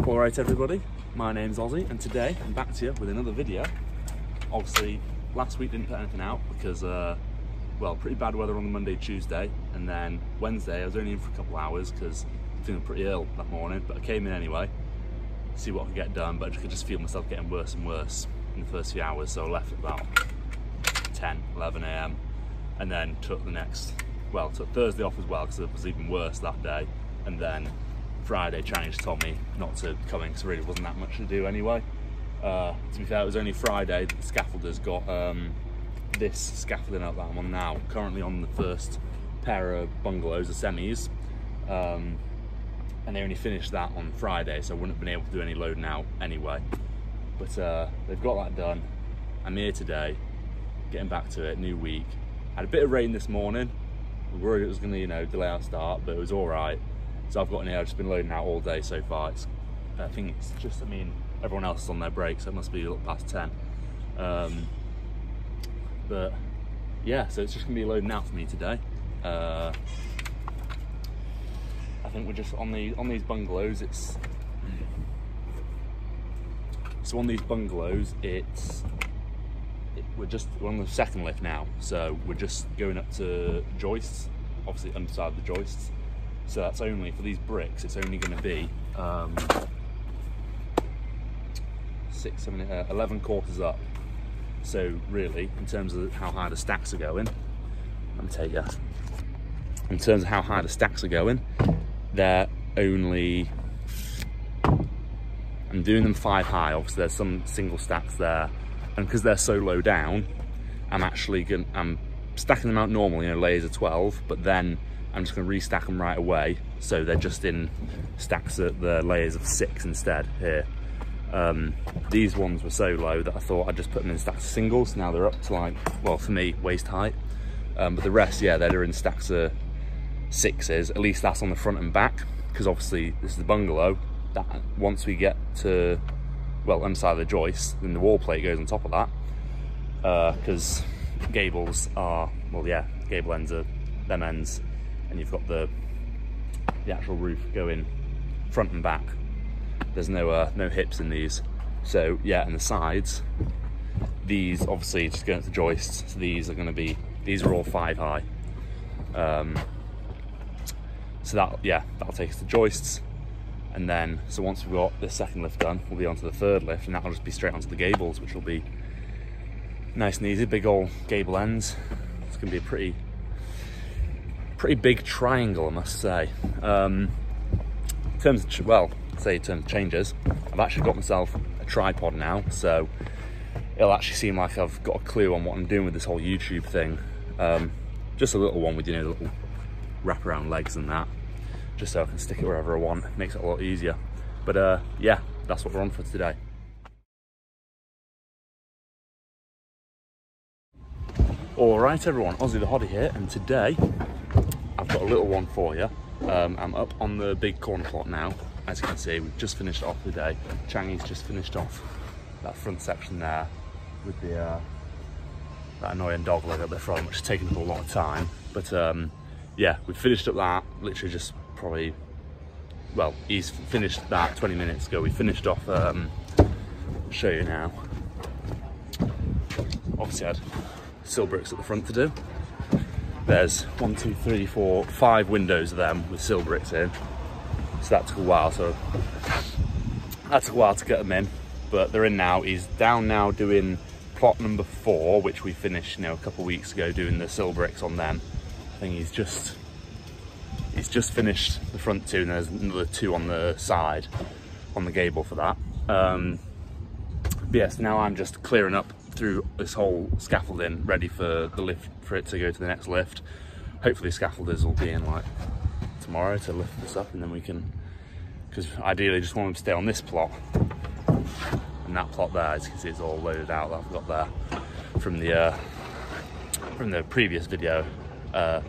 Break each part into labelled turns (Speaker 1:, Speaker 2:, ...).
Speaker 1: Alright everybody, my name's Ozzy and today I'm back to you with another video. Obviously last week didn't put anything out because well, pretty bad weather on the Monday, Tuesday, and then Wednesday I was only in for a couple of hours because I was feeling pretty ill that morning, but I came in anyway to see what I could get done, but I could just feel myself getting worse and worse in the first few hours, so I left at about 10, 11 AM and then took Thursday off as well because it was even worse that day, and then Friday Channing just told me not to come in because there really wasn't that much to do anyway. To be fair, it was only Friday that the scaffolders got this scaffolding up that I'm on now, currently on the first pair of bungalows, the semis, and they only finished that on Friday, so I wouldn't have been able to do any loading out anyway. But they've got that done. I'm here today, getting back to it, new week. Had a bit of rain this morning. We were worried it was going to, you know, delay our start, but it was all right. So I've got in here, I've just been loading out all day so far. I think it's just, I mean, everyone else is on their break, so it must be a little past 10. But yeah, so it's just gonna be loading out for me today. I think we're just on these bungalows. We're on the second lift now, so we're just going up to joists, obviously underside the joists. So that's only for these bricks. It's only going to be 11 quarters up. So really, in terms of how high the stacks are going, let me tell you. In terms of how high the stacks are going, they're only. I'm doing them 5 high. Obviously, there's some single stacks there, and because they're so low down, I'm stacking them out normally, you know, layers of 12, but then I'm just going to restack them right away, so they're just in stacks at the layers of 6 instead here. These ones were so low that I thought I'd just put them in stacks of singles. Now they're up to, like, well, for me, waist height, but the rest, yeah, they're in stacks of 6s. At least that's on the front and back, because obviously this is the bungalow. That once we get to, well, inside the joist, then the wall plate goes on top of that, because gables are, well, yeah, gable ends are them ends, and you've got the actual roof going front and back. There's no hips in these. So yeah, and the sides, these obviously just going to the joists. So these are all 5 high. So that'll take us to joists. And then, so once we've got this second lift done, we'll be onto the third lift, and that'll just be straight onto the gables, which will be nice and easy. Big old gable ends. It's gonna be a pretty big triangle, I must say. In terms of changes, I've actually got myself a tripod now, so it'll actually seem like I've got a clue on what I'm doing with this whole YouTube thing. Just a little one with, you know, little wraparound legs and that, just so I can stick it wherever I want. It makes it a lot easier. But yeah, that's what we're on for today. All right, everyone, Ozzy the Hottie here, and today I've got a little one for you. I'm up on the big corner plot now. As you can see, we've just finished off the day. Changy's just finished off that front section there with the that annoying dog leg at the front, which is taking up a lot of time. But yeah, we finished up that literally just probably, well, he's finished that 20 minutes ago. We finished off, I'll show you now. Obviously I had sill bricks at the front to do. There's 1, 2, 3, 4, 5 windows of them with sill bricks in. So that took a while, to get them in, but they're in now. He's down now doing plot number 4, which we finished, you know, a couple of weeks ago, doing the sill bricks on them. I think he's just finished the front 2, and there's another 2 on the side, on the gable for that. But yes, now I'm just clearing up through this whole scaffolding, ready for the lift, for it to go to the next lift. Hopefully scaffolders will be in like tomorrow to lift this up, and then we can, because ideally just want them to stay on this plot, and that plot there, as you can see, it's all loaded out that I've got there from the previous video,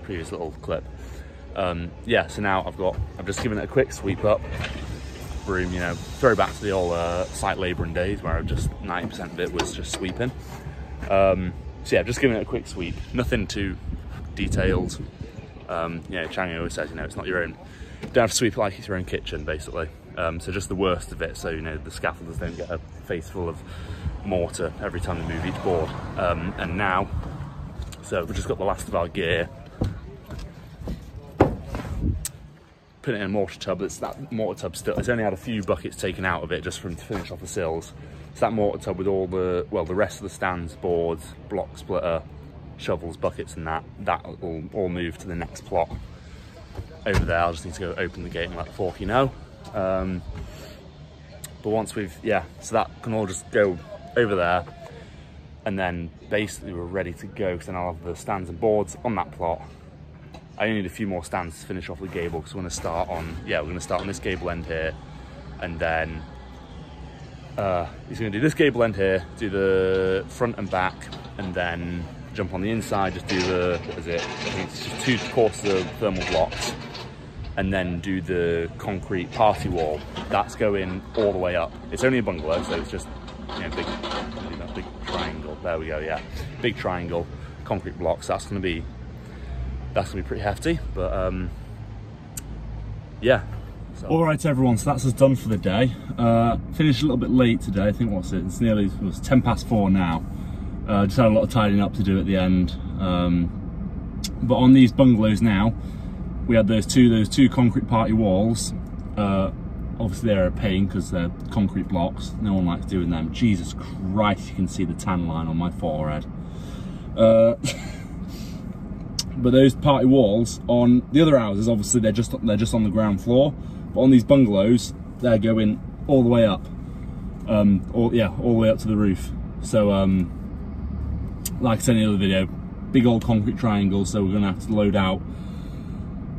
Speaker 1: previous little clip. Yeah, so now I've just given it a quick sweep up, broom, you know, throw back to the old site labouring days where just 90% of it was just sweeping. So yeah, just giving it a quick sweep, nothing too detailed. You know, Changi always says, you know, it's not your own, you don't have to sweep it like it's your own kitchen, basically. So just the worst of it, so you know the scaffolders don't get a face full of mortar every time they move each board. And now, so we've just got the last of our gear, put it in a mortar tub. That mortar tub still, it's only had a few buckets taken out of it just from to finish off the sills. So that mortar tub with all the, well, the rest of the stands, boards, block splitter, shovels, buckets and that will all move to the next plot over there. I'll just need to go open the gate and let the forky know. But once we've, yeah, so that can all just go over there, and then basically we're ready to go, because then I'll have the stands and boards on that plot. I only need a few more stands to finish off the gable, because we're going to start on, yeah, we're going to start on this gable end here, and then he's going to do this gable end here, do the front and back, and then jump on the inside, just do the, what is it, I think it's just 2 courses of thermal blocks, and then do the concrete party wall. That's going all the way up. It's only a bungalow, so it's just, you know, big triangle. There we go, yeah. Big triangle, concrete blocks. That's gonna be pretty hefty, but yeah. So. All right, everyone, so that's us done for the day. Finished a little bit late today. I think, what's it? It's nearly, it was 4:10 now. Just had a lot of tidying up to do at the end. But on these bungalows now, we had those two concrete party walls. Obviously they're a pain because they're concrete blocks. No one likes doing them. Jesus Christ, you can see the tan line on my forehead. But those party walls on the other houses, obviously they're just on the ground floor. But on these bungalows, they're going all the way up. All the way up to the roof. So like I said in the other video, big old concrete triangle. So we're gonna have to load out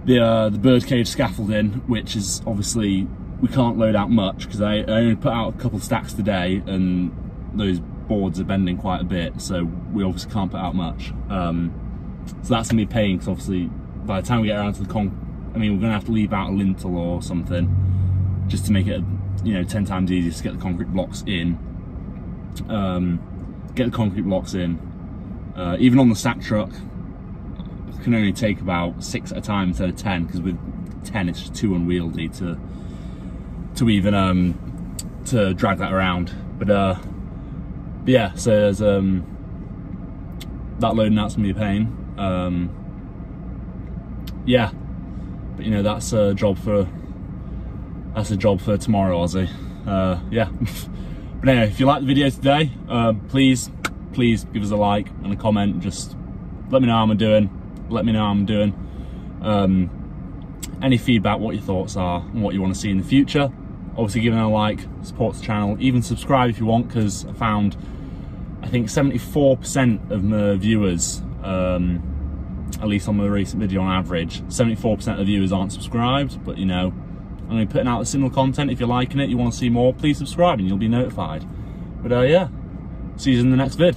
Speaker 1: the birdcage scaffolding, which is obviously, we can't load out much because I only put out a couple stacks today and those boards are bending quite a bit, so we obviously can't put out much. So that's gonna be a pain, because obviously by the time we get around to the I mean, we're gonna have to leave out a lintel or something just to make it, you know, 10 times easier to get the concrete blocks in. Even on the stack truck, can only take about 6 at a time instead of 10, because with 10 it's just too unwieldy to even to drag that around. But yeah, so there's that loading out's gonna be a pain. Yeah, but you know, that's a job for tomorrow, Ozzy. Yeah. But anyway, if you like the video today, please give us a like and a comment. Just let me know how I'm doing. Any feedback, what your thoughts are and what you want to see in the future. Obviously giving a like supports the channel. Even subscribe if you want, because I found, I think 74% of my viewers, at least on my recent video on average, 74% of viewers aren't subscribed. But you know, I'm going to be putting out similar content. If you're liking it, you want to see more, please subscribe and you'll be notified. But yeah, see you in the next vid.